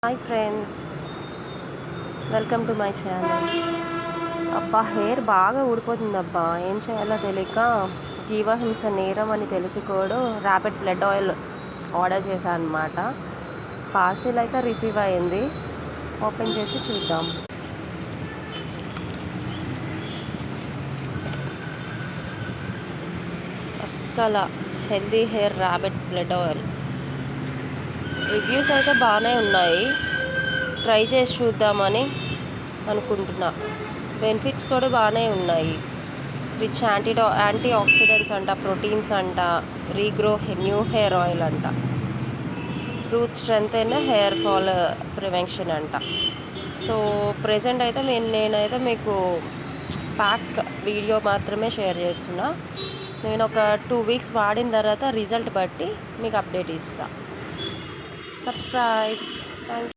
Hi friends, welcome to my channel. అబ్బా, hair బాగా ఊడిపోతుంది అబ్బా. ఏం చేయాలో తెలియక జీవహింస నేరం అని తెలిసి కూడా ర్యాపిడ్ బ్లడ్ ఆయిల్ ఆర్డర్ చేశాను అనమాట. పార్సిల్ అయితే రిసీవ్ అయింది. ఓపెన్ చేసి చూద్దాం. అస్కల healthy hair rapid blood oil reviews అయితే బాగానే ఉన్నాయి. ట్రై చేసి చూద్దామని అనుకుంటున్నా. బెనిఫిట్స్ కూడా బాగానే ఉన్నాయి. రిచ్ యాంటీ ఆక్సిడెంట్స్ అంట, ప్రోటీన్స్ అంట, రీగ్రో న్యూ హెయిర్ ఆయిల్ అంట, రూట్ స్ట్రెంత్ అయిన హెయిర్ ఫాల్ ప్రివెన్షన్ అంట. సో ప్రెజెంట్ అయితే నేనైతే మీకు ప్యాక్ వీడియో మాత్రమే షేర్ చేస్తున్నా. నేను ఒక 2 వీక్స్ వాడిన తర్వాత రిజల్ట్ బట్టి మీకు అప్డేట్ ఇస్తాను. సబ్స్క్రైబ్. Thank you.